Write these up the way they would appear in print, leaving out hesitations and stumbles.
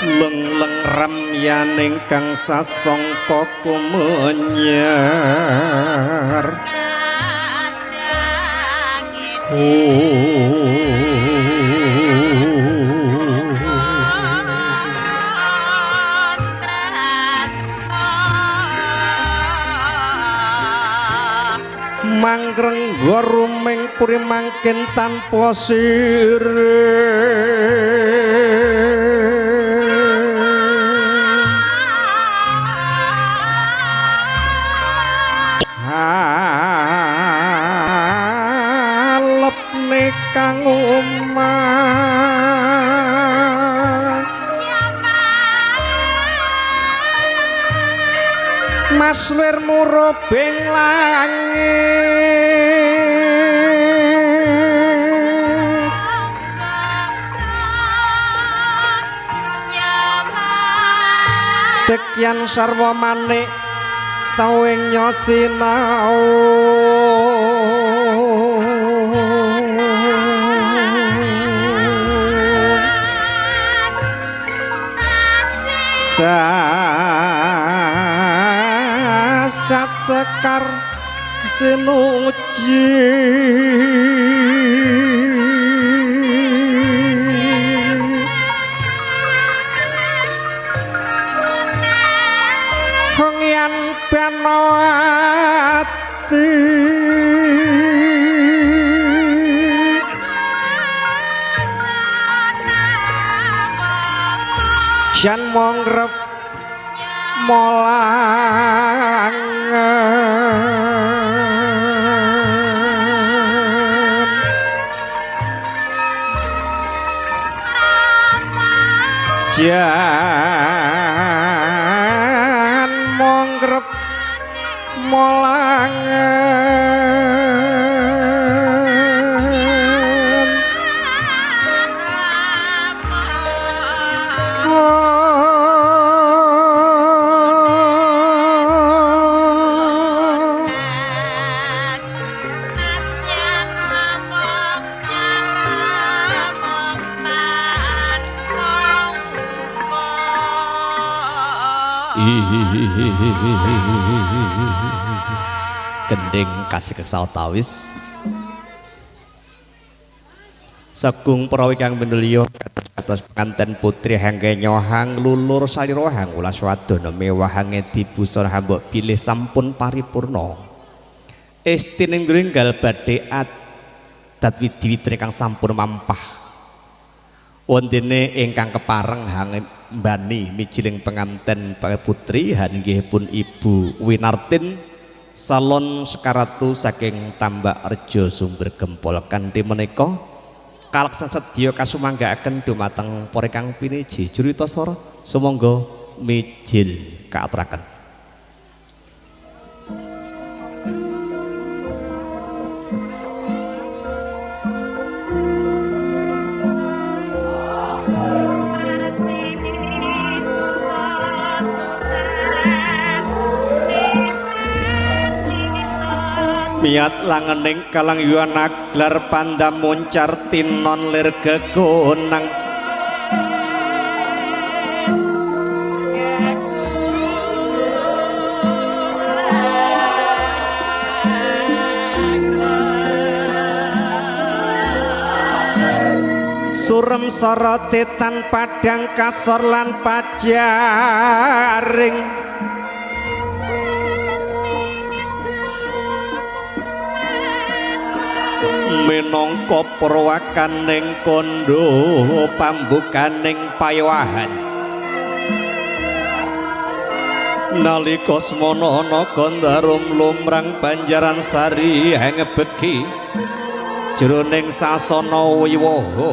leng-leng ramyan ingkang sasangka kumenyar manggrengga ruming puri mangkin tanpa sirih halepne kang umah maswirmu robeng langit tekyan sarwa manik tawing nyosinau sat sekar sinuji hengyan banowati jan mongrep molang jan mongrep molang gending kasih kesautawis Sagung Prawi kang minulya kados penganten putri hangge nyohang lulur salira hang ulas wadana mewah ngedi busana hambok pilih sampun paripurna estining ngggal badhe adat widi-widine kang sampun mampah wondene ingkang kepareng hang mbani mijiling penganten putri inggih pun Ibu Winartin Salon Sekaratu saking Tambak Rejo Sumber Gempol kanthi menika kaleksan sedya kasumanggaaken dumateng para kang piniji jurita sora sumangga mijil kaaturaken. Miat langening kalang yuana glar pandam muncar tinon lir gegonang surem sorotetan padang kasor lan pajaring minangka perwakaning kondo pambukaning payawahan nalika semana ana Gandarum lumrang Banjaran Sari hangebeki jroning sasana wiwaha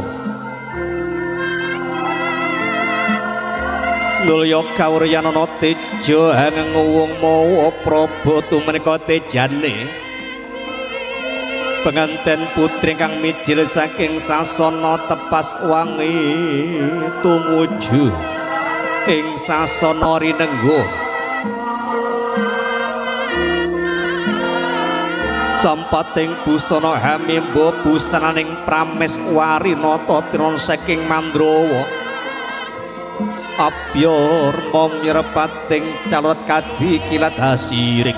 nulya kawuryan ana teja hanguwung mawa praba tumenika tejane penganten putri kang mijil saking sasana tepas wangi tumuju ing sasana rinenggo sampating busana hamimba busananing prames warinata tinon saking Mandrawa Abyor mom nyerepating calot kadi kilat hasiring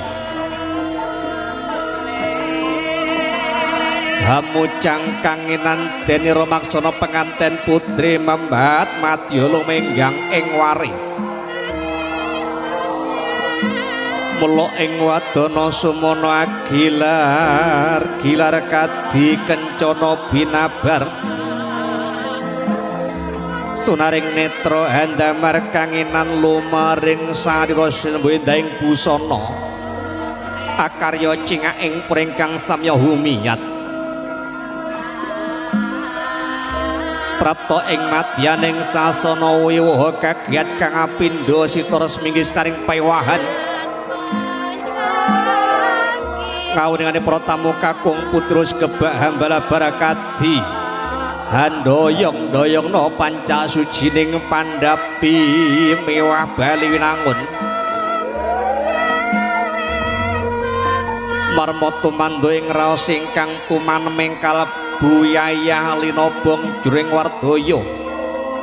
hamu cangkanginan deni romaksono penganten putri membat madya lumenggang ing wari mula ing wadana sumono agilar gilar kadi kencana binabar sunaring netra handamar kanginan lumaring sarira sinembending busana akarya cingaking pringkang samya humiyat prapta ing madyaning sasana wiwaha kagiat kang apindha sitares minggis karing paewahan kawuningane para tamu kakung putrus gebak hambala barakadi handoyong-doyongno panca sucining pandapi mewah bali winangun marmata mandu ing raos ingkang tumaneming kalbu yayah linobong juring wardaya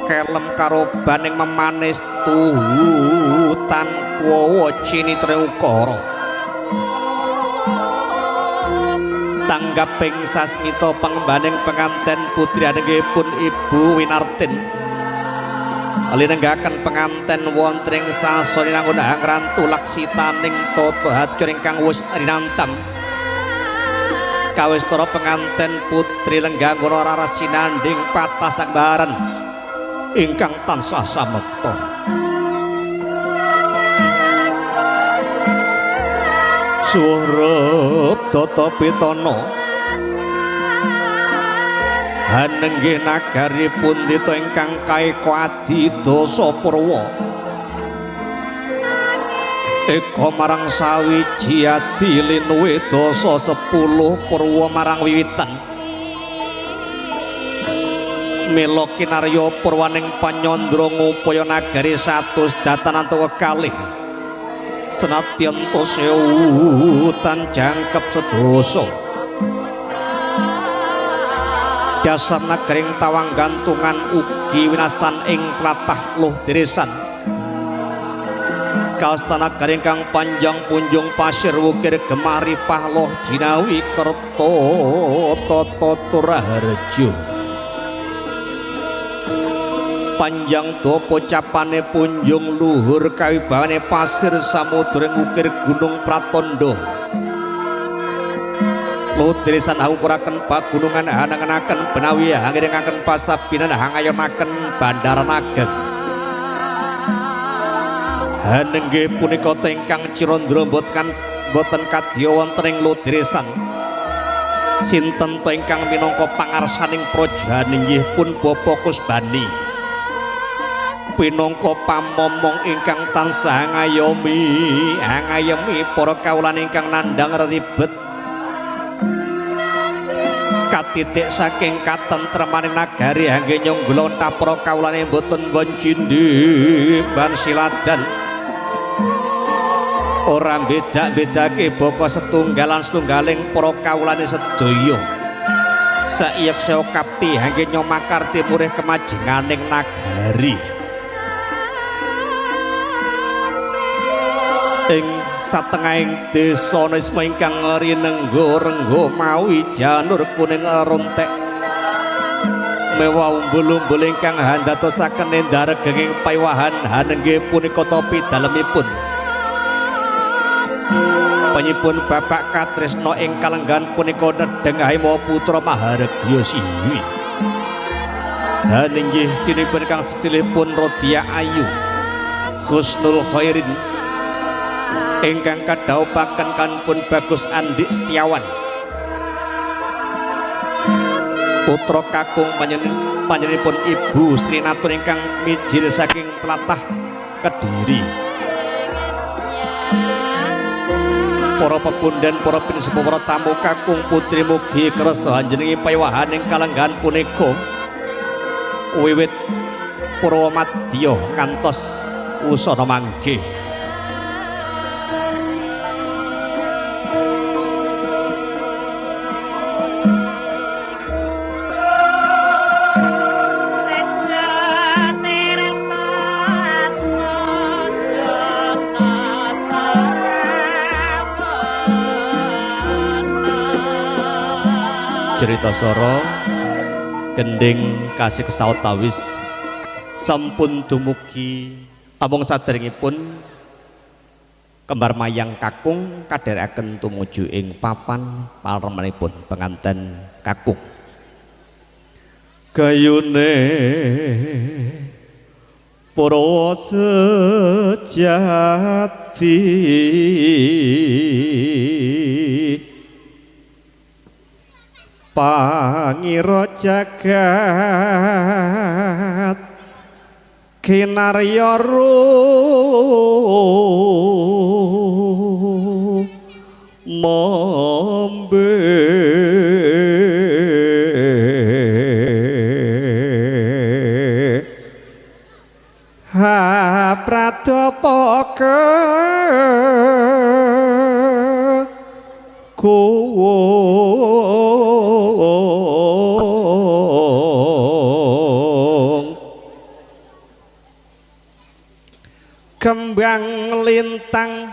kelem karo baning memanis tuhutan wawa cinitra ukara tanggaping sasmita pangembaning penganten putri anenggipun Ibu Winartin alinenggaken penganten wonten ing sasana ngundhang rantu laksitaning tata hatur ingkang wis rinantam kawistara penganten putri lengganggana raras sinanding patah sagbaran ingkang tansah samekta Surep Tata Pitana hanenggih nagari pundita ingkang kaeka adi dasa purwa eka marang sawiji adi linuwe dasa 10 purwa marang wiwitan mila kinarya purwaning panyandra ngupaya nagari 100 datanan kekalih senadyan to sewutan jangkep sedoso dasar nagaring tawang gantungan ugi winastan ing tlatah luh deresan kasta nagaring kang panjang punjung pasir wukir gemari pahloh jinawi kerto tata turaharjo panjang dopo capane punjung luhur kawibawane pasir samudra ngukir gunung Pratandha lutrisan angkuraken pagunungan hanangenaken benawi hangiringaken pasabinan hangayonaken bandaran ageng hanenggih punika ingkang cirandra boten kadya wonten ing lutrisan sinten to ingkang minangka pangarsaning praja inggih pun Bapa Kusbani pinangka pamomong ingkang tansah ngayemi para kawulan ingkang nandhang reribet katitik saking katentremaning nagari angge nyunggula para kawulane boten goncindhi ban siladan ora beda-bedake bapa setunggaling para kawulane sedaya saiyeksa kapti angge nyomakarti murih kemajenganing nagari ing satengahing desa nisma ingkang rinenggo-renggo mawi janur kuning rontek mewah umbul-umbul ingkang handatosaken endhar genging paewahan hanenggih punika topi dalemipun penyipun Bapak Katresna ing kalenggan punika nedhengahi mawa putra Maharegya Siwi hanenggih sinipun kang sesilihipun Rodia Ayu Husnul Khairin ingkang kadhaupaken kanpun Bagus Andik Setiawan putra kakung panjenenganipun Ibu Sri Natun ingkang mijil saking tlatah Kediri para pepundhen para pinsepuh para tamu kakung putri mugi kersa njenengi paewahan ing kalenggan punika wiwit Purwamadya ngantos usana manggih Dritasara gending kasih kesautawis sampun dumugi amung saderengipun kembar mayang kakung kadherekaken tumuju ing papan paremanipun penganten kakung gayune para sejati pangira jagat kinarya mombe ha pradapaka kembang lintang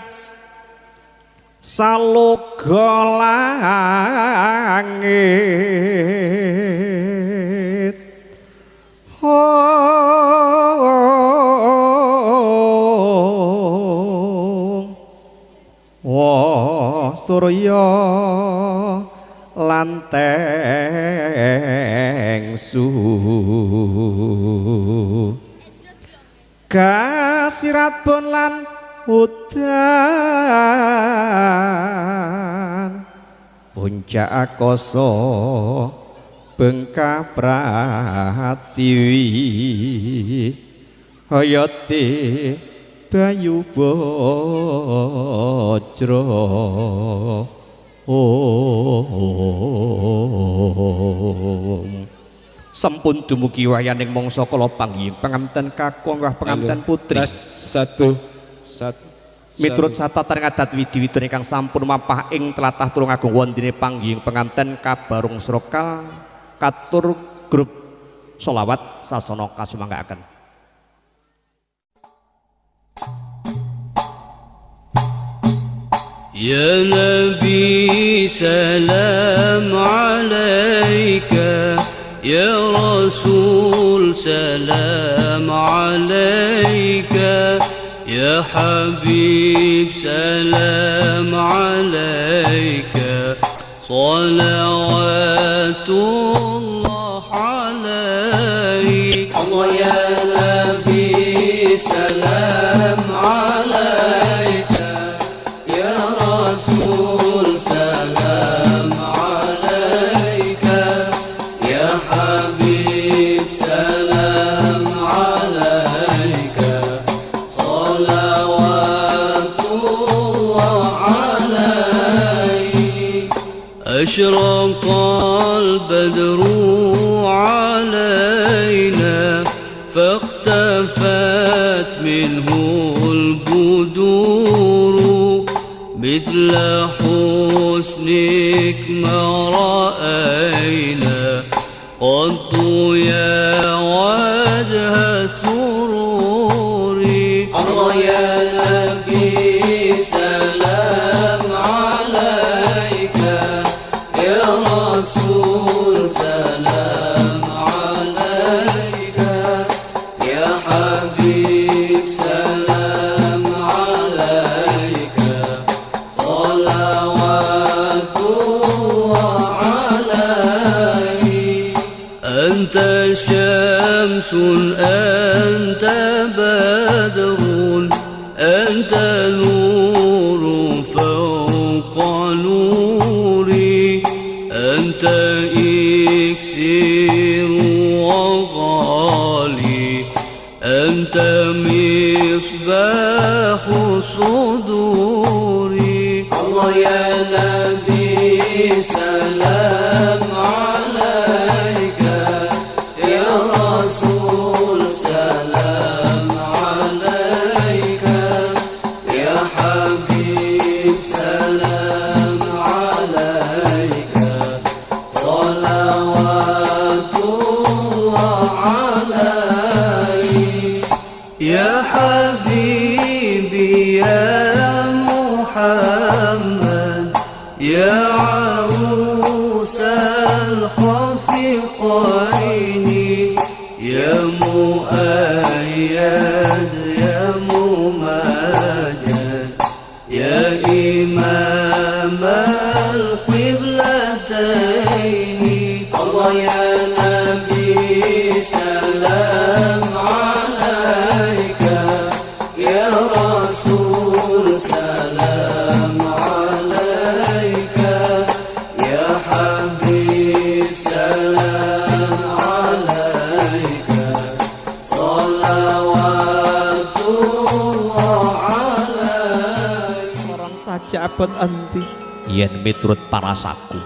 saloga langit surya lanteng su kasirat pun lan udan puncak akasa bengkah pratiwi hayati bayu bajra sampun dumugi wayaning mangsa kala panggih penganten kakung wah penganten putri satu miturut satataning adat widi-widon ingkang sampun mampah ing tlatah Tulungagung wondene panggih penganten kabarung srokal katur grup sholawat sasana kasumanggaaken. Ya Nabi salam alaika Ya Rasul salam alaika Ya Habib salam alaika salawatullah alaika Allah ya Nabi salam alaika Ya Rasul salam alaika Ya Habib salam alaika salawatullah alaik ashraqal badru alaina فاختفت منه البدور مثل حسنك ما رأينا قط يا وجه سروري الله يا نبي سلام عليك يا رسول سلام عليك يا حبيب سلام عليك صلوات الله عليك أنت شمس أنت بدر أنت نور فوق نوري أنت إكسير وغالي أنت مصباح صدوري الله يا نبي سلام عليك يا رسول سلام عليك يا حبيب سلام عليك صلوات الله عليك يا حبيبي يا محمد يا عروس الخير سلام عليك يا رسول سلام عليك يا حبيب سلام عليك صلوات الله عليك. Orang saja abot enti yen miturut parasaku,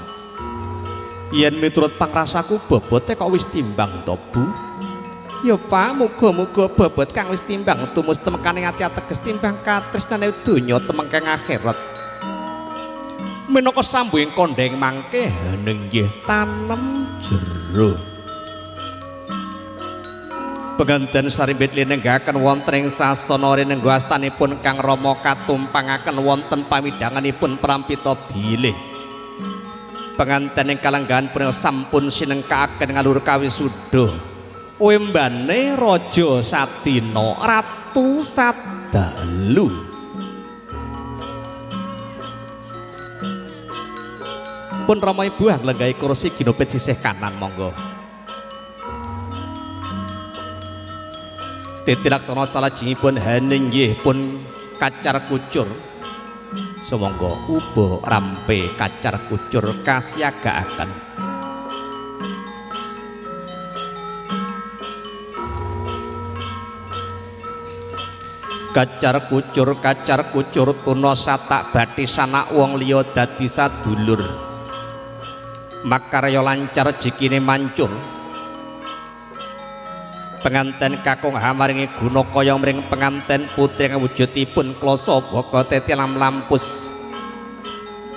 yen miturut pangrasaku bobote kok wis timbang to Bu? Ya Pak, muga-muga bobot kang wis timbang tumus temekaning ati ateges timbang katresnane donya temengkeng akhirat. Menaka sambuing kondheng mangke nggih tanem jero. Penganten sarimbit linenggaken wonten ing sasana rinengga astanipun Kang Rama katumpangaken wonten pamidanganipun prampita bilih. Penganten ing kalenggahan punika sampun sinengkaaken ngalur kawisuda. Wembane Raja Sadina Ratu Sadalu. Pun Rama Ibu anglenggahi kursi ginopet sisih kanan monggo. Titilaksana salajengipun haninggih pun kacar kucur. Sumangga uba rampe kacar kucur kasiagaaken. Kacar kucur tuna satak bathi sanak wong liya dadi sadulur. Makarya lancar jikine mancur. Penganten kakung hamaringi guna kaya mring penganten putri ing wujudipun klasa baka teti lampus.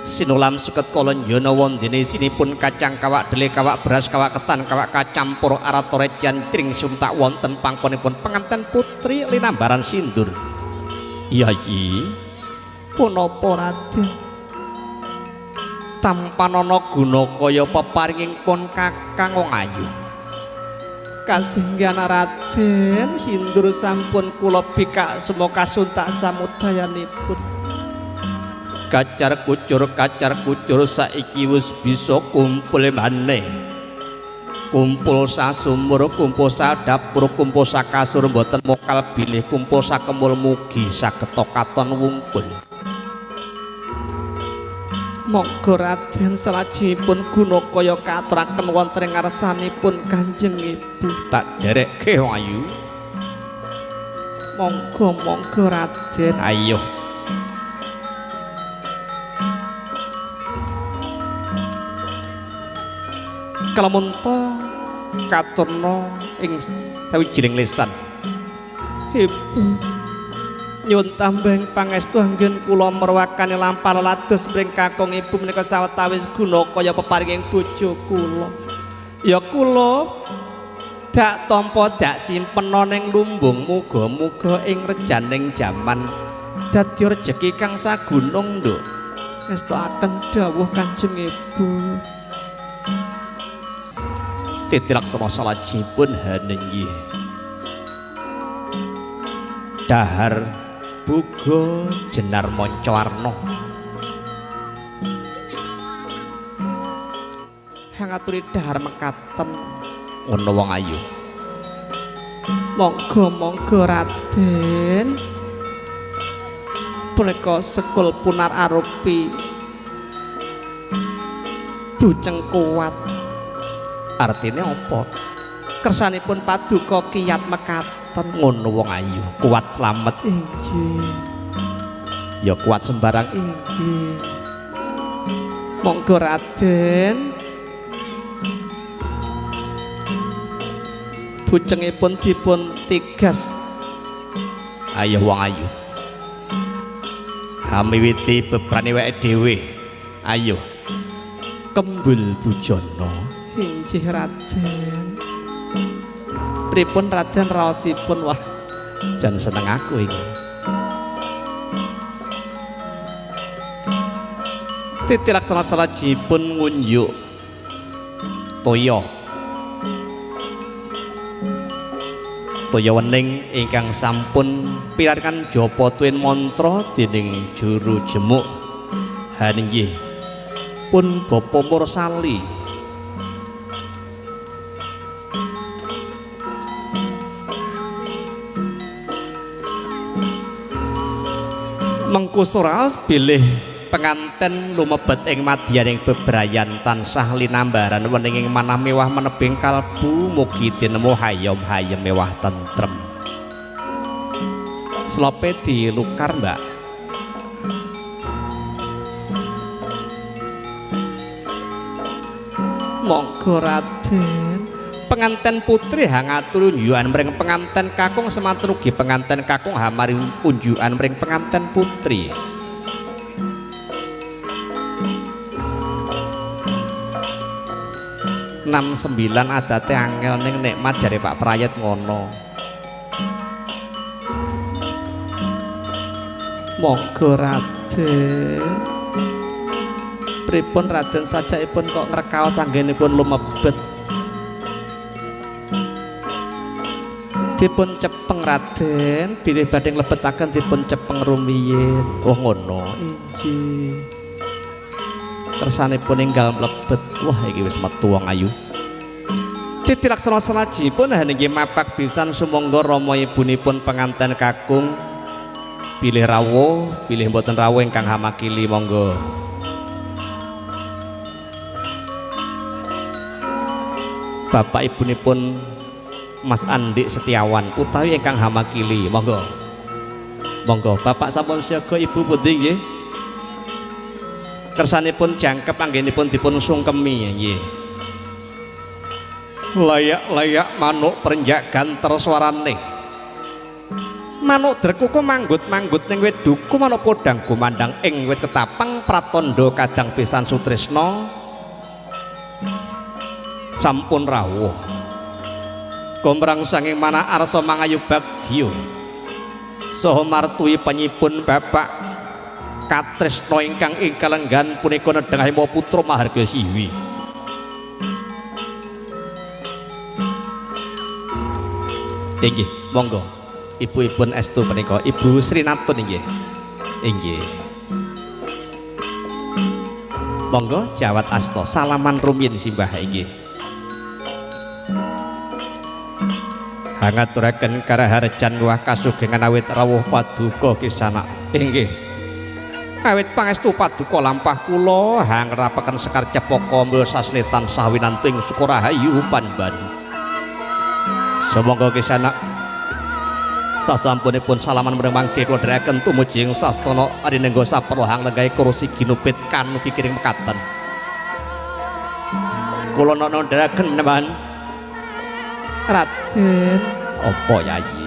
Sinulam suket kolonjana wondene sinipun kacang kawak dele kawak beras kawak ketan kawak kacampur aratore jancring sumtak wonten pangkonipun penganten putri linambaran sindur. Yayi punapa Raden? Tampanana guna kaya peparinging pun kakang wong ayu. Kasinggihan Raden sindur sampun kula bikak semoga suntak samudayanipun. Kacar kucur saiki wis bisa kumpul maneh. Kumpul sasumur, kumpul sadapur, kumpul sakasur mboten mokal bilih, kumpul sakemul mugi sageta katon wungkul. Monggo Raden salajengipun guna kaya katuraken wonten ing ngarsanipun Kanjeng Ibu. Tak derekke Wayu. Monggo Raden, ayo. Kalamunta katurna ing sawijining lisan. Ibu nyuwun tambeng pangestu anggen kula merwakani lampah lelados mring kakung ibu menika sawetawis guna kaya peparinging bojo kula. Ya kula dak tampa dak simpena ning lumbung, muga-muga ing rejaning jaman dadi rejeki kang sagunung nduk. Ngestakaken dawuh Kanjeng Ibu. Titilaksana salajengipun haninggih dahar buga jenar mancawarna hangaturi dahar mekaten ngono wong ayu. Monggo Raden punika sekul punar arupi bujeng kuat. Artinya apa? Kersanipun paduka kiyat mekaten ngono wong ayu. Kuat slamet inggih. Ya kuat sembarang inggih. Monggo Raden. Bujengipun dipun tigas. Ayo wong ayu. Hamiwiti bebrane weke dhewe. Ayo. Kembul bujana. Inggih Raden. Pripun Raden raosipun? Wah, jan seneng aku iki. Titilaksana salajengipun ngunjuk toya. Toya wening ingkang sampun pirangan japa tuwin mantra dening juru jemuk. Haninggih pun Bapa Mursali. Mengku suraos bilih penganten lumebet ing madyaning bebrayan tansah linambaran wening ing manah mewah menebing kalbu mugi tinemu hayom-hayem mewah tentrem. Slope dilukar, Mbak. Monggo Raden. Penganten putri hangatur unjukan mring penganten kakung sematur ugi penganten kakung hamari unjukan mring penganten putri. Enam 9 adate angel ning nikmat jare Pak Prayet ngono. Monggo Raden. Pripun Raden sajakipun kok ngrekaos anggenipun lumebet? Dipun cepeng Raden, bilih badhe nglebetaken dipun cepeng rumiyin. Oh ngono, injih. Kersanipun enggal mlebet. Wah iki wis metu wong ayu. Titi laksana salajipun nggih mapak pisan sumangga rama ibunipun penganten kakung pilih rawuh, pilih mboten rawuh ingkang hamakili monggo. Bapak ibunipun Mas Andik Setiawan utawi ingkang hamakili monggo. Monggo Bapak sampun siaga Ibu pundi nggih? Kersanipun jangkep anggenipun dipun sungkemi nggih. Layak-layak manuk perenjak ganter swarane. Manuk drekuku manggut-manggut ning wit duku, manuk podang gumandang ing wit ketapang pratandha kadang pisan sutresna sampun rawuh. Gombrang sanging manah arsa mangayu bagya saha martui penyipun Bapak katresna ingkang ing kalenggan punika nedhengahipun putra maharga siwi. Inggih, monggo. Ibu-ibun estu menika Ibu Srinatun inggih. Inggih. Monggo jawat asta salaman rumiyin simbah inggih. Hangaturaken karaharjan wah kasugengan awit rawuh paduka kisana. Inggih. Awit pangestu paduka lampah kula hangrapaken sekar cepaka mul sasnetan sawinanting Sukarahayu Panban. Sumangga kisana sasampunipun salaman mreng mangke kula dherekaken tumuju ing sasana arinengga saperlohang lenggahe kursi ginupit kanuki kiring mekaten. Kula nandharaken menawan Raden, apa yayi?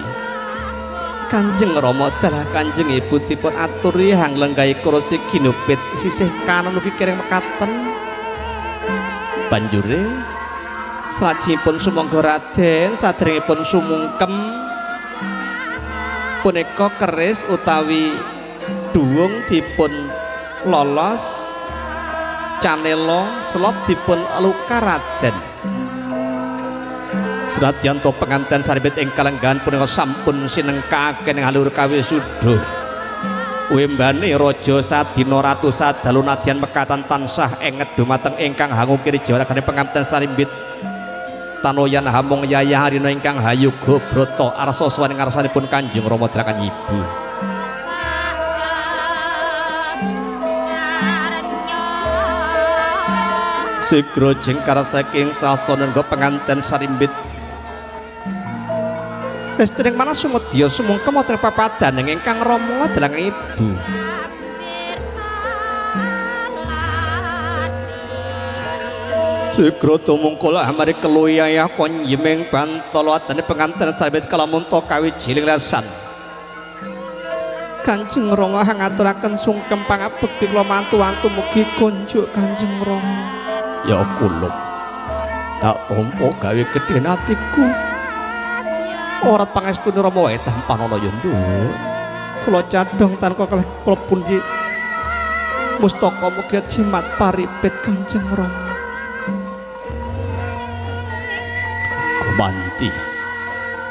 Kanjeng Rama dalah Kanjeng Ibu dipun aturi hang lenggahe kursi ginupit sisih kanan ugi kiring mekaten. Banjure salajengipun sumangga Raden sadèrèngipun sumungkem punika keris utawi duwung dipun lolos canela selop dipun luka Raden. Senadyanto penganten saribet ing kalenggan punika sampun sinengkaken ing alur kawisuda. Wembane raja sadina ratu sadalu nadyan mekatan tansah enget dumateng ingkang hangukir jawaragane penganten saribet tanoyan hamong yayah harina ingkang hayu gobrata arsa sawaning ngarsanipun Kanjeng Rama Dalakan Ibu. Sigra jengkar saking sasana penganten sarimbit Lestring mana sumedya sumungkem wonten papadan ingkang Rama Dalakan Ibu. Sigra tumungkul amari keluyayah kon yemeng bantala atane penganten saribet kalamunta kawijiling lesan. Kanjeng Rama ngaturaken sungkem pangabekti kula mantu-mantu mugi kunjuk Kanjeng Rama. Ya kula tak tampa gawe gedhen atiku. Ora pangestune Rama wae tampanana ya nduk. Kula cadhong tanpa kalih kula pundi mustaka mugi jimat paripit Kanjeng Rama. Gumanti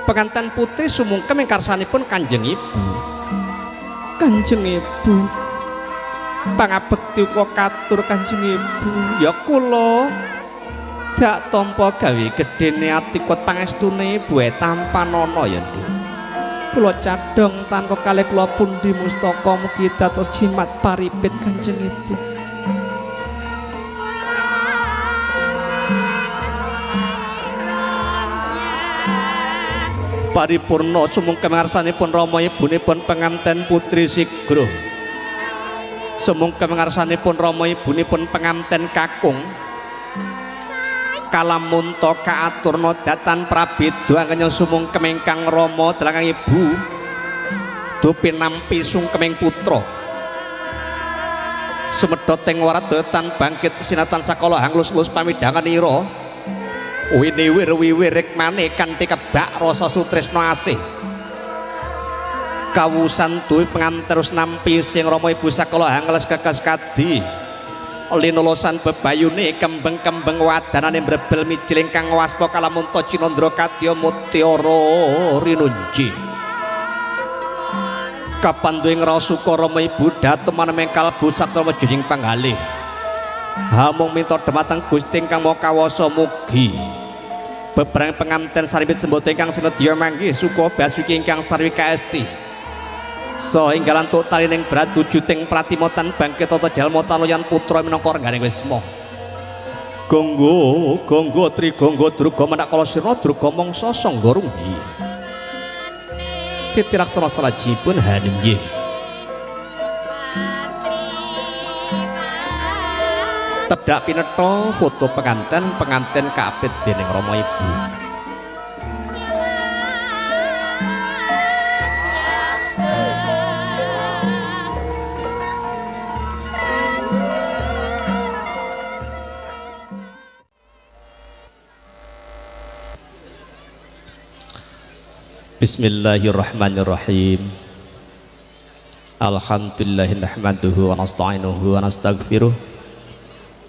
penganten putri sumungkem ing karsanipun Kanjeng Ibu. Kanjeng Ibu pangabekti kula katur Kanjeng Ibu. Ya kula dak tampa gawe gedene ati kok pangestune Ibu tampanana ya nduk. kula cadhong tanpa kalih kula pundi mustaka mugi dados jimat paripit Kanjeng Ibu. Paripurna sumangga ngarsanipun Rama ibunipun penganten Putri Sigra. Sumangga ngarsanipun Rama ibunipun penganten kakung. Kalamunta kaaturna datan prabéda kanya sumangga ingkang Rama delangang ibu dupi nampi sungkeming putra. Sumedha teng waradatan bangkit sinatan sakala hanglus-lus pamidhanganira. Winiwir-wiwirik maneh kanthi kebak rasa sutresna asih. Kawusan duwe penganterus nampi sing Rama Ibu sakala hangles kekas kadi. Linolosan bebayune kembeng-kembeng wadanane mbrebel mijil ingkang waspa kalamunta Cinandra kadya mutiara rinunji. Kapanduing rasuka Rama Ibu dateman mengkalbu saksama jujing panggalih. Hamung minta dhumateng Gusti ingkang Maha Kawasa mugi bebrang penganten saribit sembodo ingkang sinedya manggih suka basuki ingkang sarwi kaesti saha enggalan tuk talining bradu juting pratimotan bangkit tata jalma taloyan putra minangka rengganing wisma. Gonggo gonggo trigonggo druga manakala sira druga mangsa sangga runggi titilaksana salajipun haninggih. Tedak pinetha foto penganten kaapit dening Rama Ibu. Bismillahirrahmanirrahim. Alhamdulillahi nahmaduhu wa nasta'inuhu wa nastaghfiruh.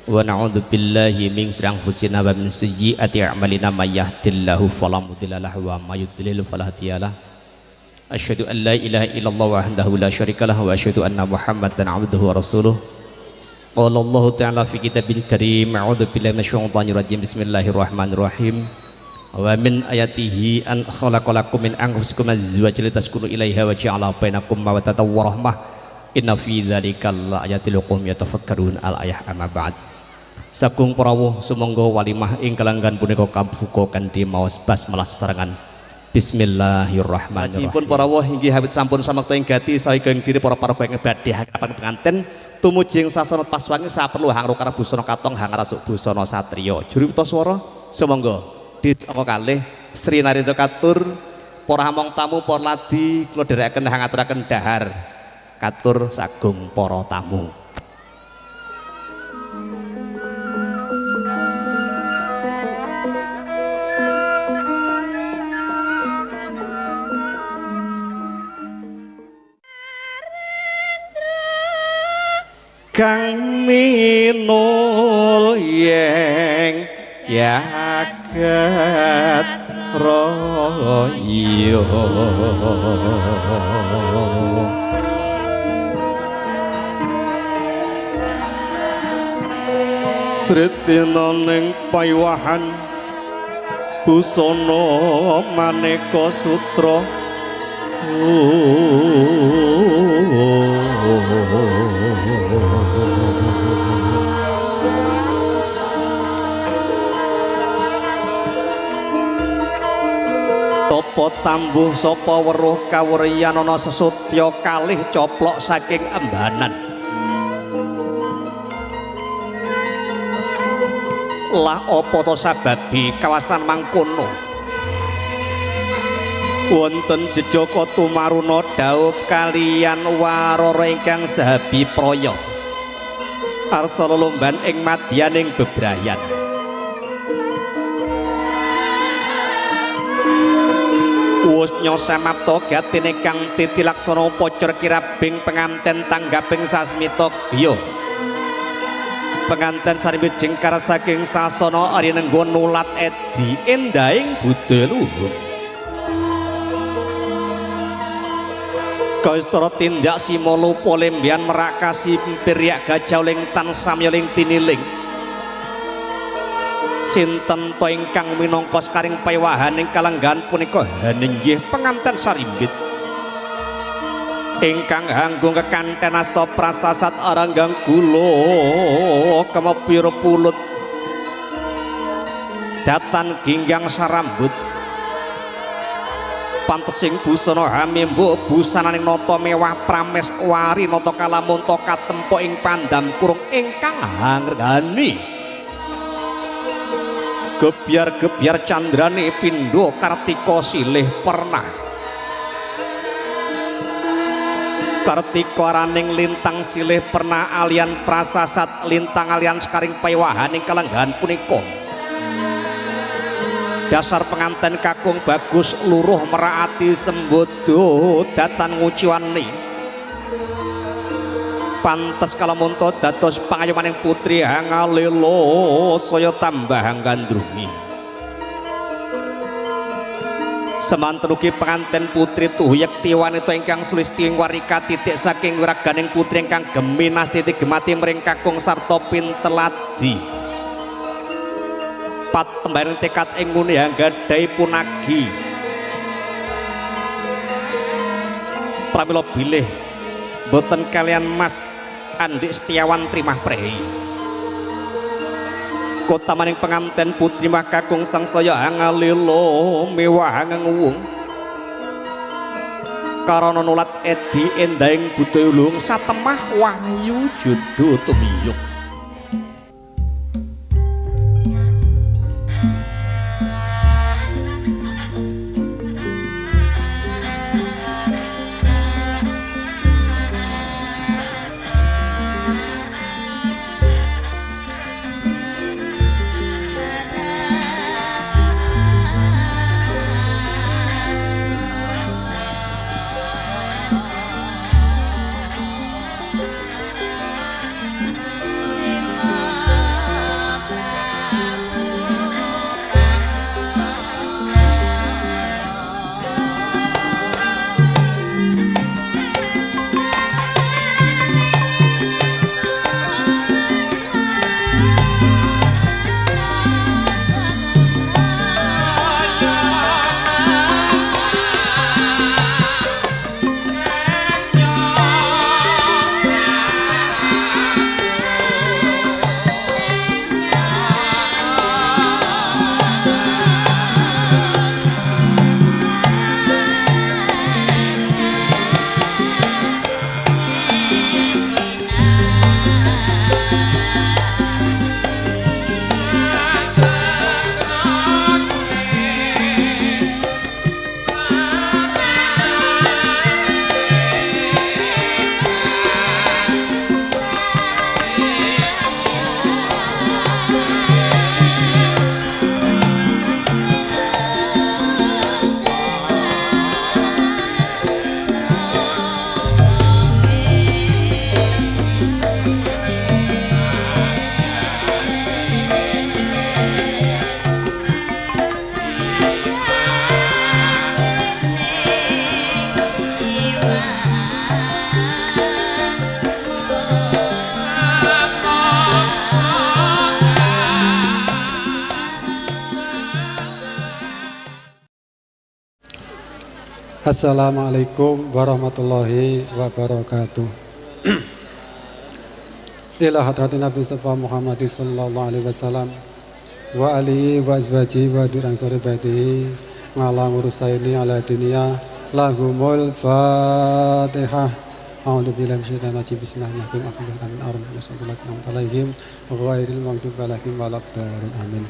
Wa na'udzu billahi min syururi anfusina wa min sayyiati a'malina may yahdihillahu fala mudilla lahu wa may yudlil fala hadiyalah. Asyhadu an la ilaha illallah wahdahu la syarika lahu wa asyhadu anna Muhammadan 'abduhu wa rasuluh. Qala Allah ta'ala fi kitabil karim a'udzu billahi minasyaitonir rajim bismillahirrahmanirrahim. Wa min ayatihi an khalaqalakum min anfusikum azwajan litaskunu ilaiha wa ja'ala bainakum mawaddatan wa rahmah. Inna fi dzalika laayatil liqaumin yatafakkarun al-ayah amma ba'd. Sagung prawuh sumangga walimah ing kelanggan punika kabuka kanthi maos basmalah sesarengan. Bismillahirrahmanirrahim. Sajipun prawuh inggih awit sampun samakta ing gati sawiga ing diri para paraga ing badhe kapan penganten tumuju ing sasana paswangi saperlu hangro karep busana katong hangrasuk busana satriya. Juripta swara sumangga disangka kalih Sri Narendra katur para hamong tamu para ladi kula dherekaken hangaturaken dahar katur sagung para tamu. Kang minul yeng jagat raya sretina ning paiwahan busana maneka sutra Topo tambuh sapa weruh kawuriyan ana sesutya kalih coplok saking embanan. Lah apa to sababi kawasan mangkono? Wonten jejaka tumaruna daup kaliyan warara ingkang sahabi praya. Arsa lelomban ing madyaning bebrayan. Wusnya samapta gatine kang titilaksana upacara kirabing penganten tanggaping sasmita griya. Penganten saribit jengkar saking sasana arinengga nulat edi endahing budaya luhur. Kaistara tindak simalupa lembian merakasi piryak gajauling tan samyaling tiniling. Sinten to ingkang minangka skaring paewahan ing kalenggan punika haninggih penganten saribit ingkang hanggung kekanten asta prasasat aranggang kula kemepir pulut datan ginggang sarambut pantesing busana hamimbo busananing nata mewah prames wari nata kalamunta katempo ing pandam kurung ingkang hangregani gebyar-gebyar candrane pindha kartika silih pernah kartika raning lintang silih pernah alian prasasat lintang alian sekaring paewahaning kalenggahan punika dasar penganten kakung bagus luruh meraati sembodo datan nguciwani pantes kalamunta dados pangayomaning putri hangalelo saya tambah gandrungi semanten ugi penganten putri Tuhuyekti wanita ingkang sulisti warika titik saking wiraganing putri ingkang geminas titik gemati mring kakung sarta pinteladi tembaring tekad ing ngune anggadhahi punagi pramila bilih boten kalian Mas Andi Setiawan Trimah Prehi kotamaning penganten putri mah kakung sangsaya hangalila mewah ngenguwung karana nulat edi endahing budaya ulung satemah wahyu judha tumiyuk Assalamualaikum warahmatullahi wabarakatuh. Ila hadratin Nabi Mustafa Muhammad sallallahu alaihi wasallam wa alihi wa azwaji wa dirangsari baitihi ngalam urusaini ala dunia lahumul fatihah. A'udzu billahi minasyaitonir rajim. Bismillahirrahmanirrahim. Alaihim ghairil maghdubi alaihim waladdallin. Amin.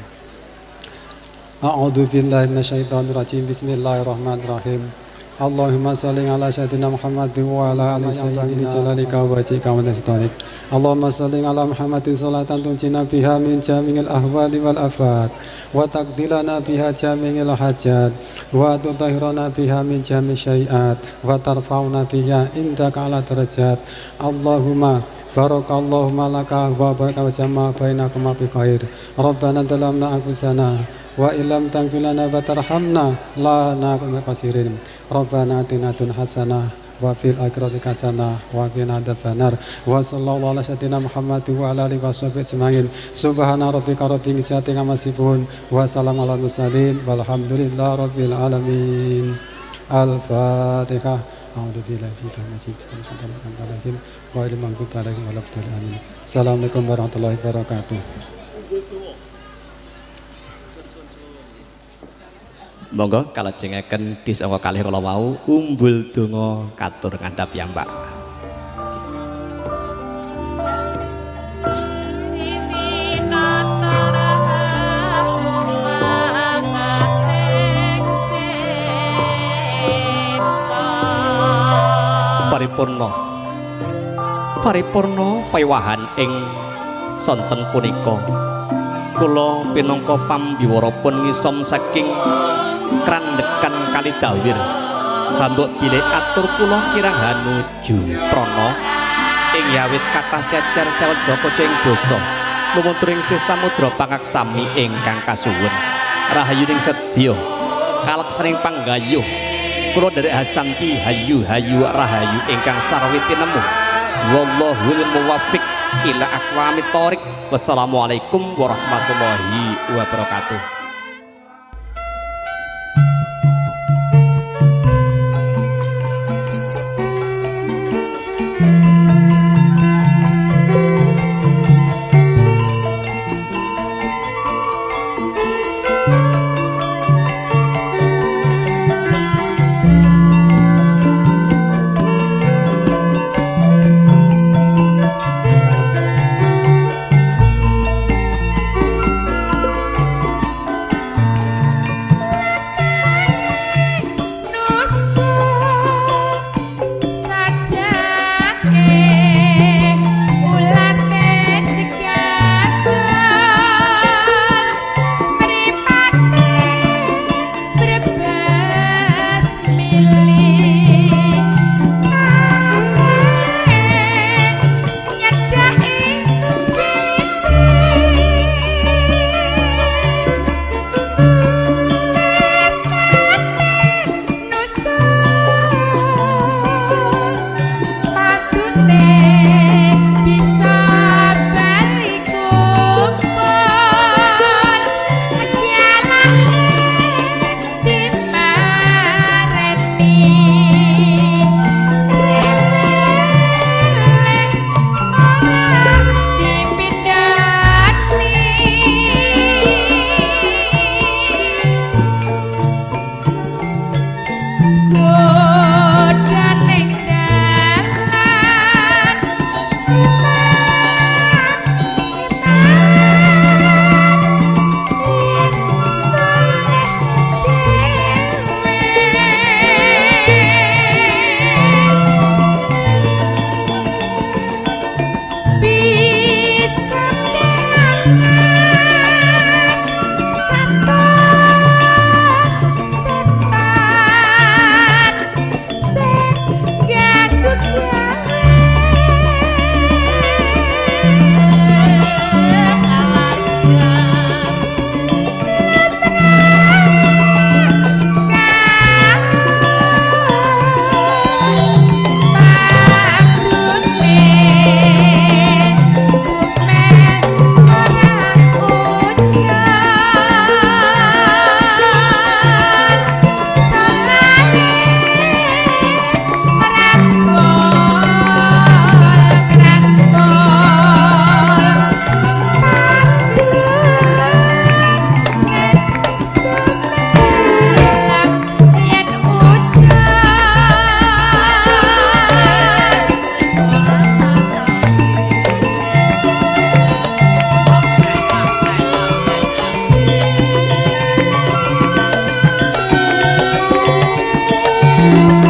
A'udzu billahi minasyaitonir rajim. Bismillahirrahmanirrahim. Allahumma salli ala sayyidina Muhammadin wa ala ali sayyidina jalalika wa wajhika wa nastanik. Allahumma salli ala Muhammadin salatan tunjina biha min jami'il ahwali wal afat wa taqdilana biha jami'il hajat wa tutahhirana biha min jami' syai'at wa tarfa'una biha indaka ala darajat. Allahumma barakallahumma laka wa baraka wa jama'a bainakuma bi khair. Rabbana dalamna anfusana wa illam taghfir lana wa tarhamna la nakun khasirin. Rabbana atina dunya hasanah wa fil akhirati hasanah wa qina adzabannar. Wa sallallahu ala sayyidina Muhammad wa ala alihi washabbihi ajmain. Subhana rabbika rabbil izzati amma yasifun wa salamun alal mursalin walhamdulillahi rabbil alamin. Al-Fatihah. أعوذ بالله في كلمتي بسم الله الرحمن الرحيم غير المغضوب عليهم ولا الضالين آمين. Assalamualaikum warahmatullahi wabarakatuh. Monggo kalajengaken disangka kalih kala wau umbul donga katur ngandhap piyambak. Paripurna paewahan ing sonten punika kula pinangka pambiwarapun ngisom saking krandekan Kalidawir hambuk bilih atur kula kirang hanuju prana ing yawit kathah cacar cawet saka ing basa lumunturing sih samudra pangaksami ingkang kasuwun rahayuning sedya kaleksaning panggayuh kula dari Hasanti hayu rahayu ingkang sarwi tinemu wallahul muwaffiq ila aqwamit thoriq. Wassalamualaikum warahmatullahi wabarakatuh. Thank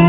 you.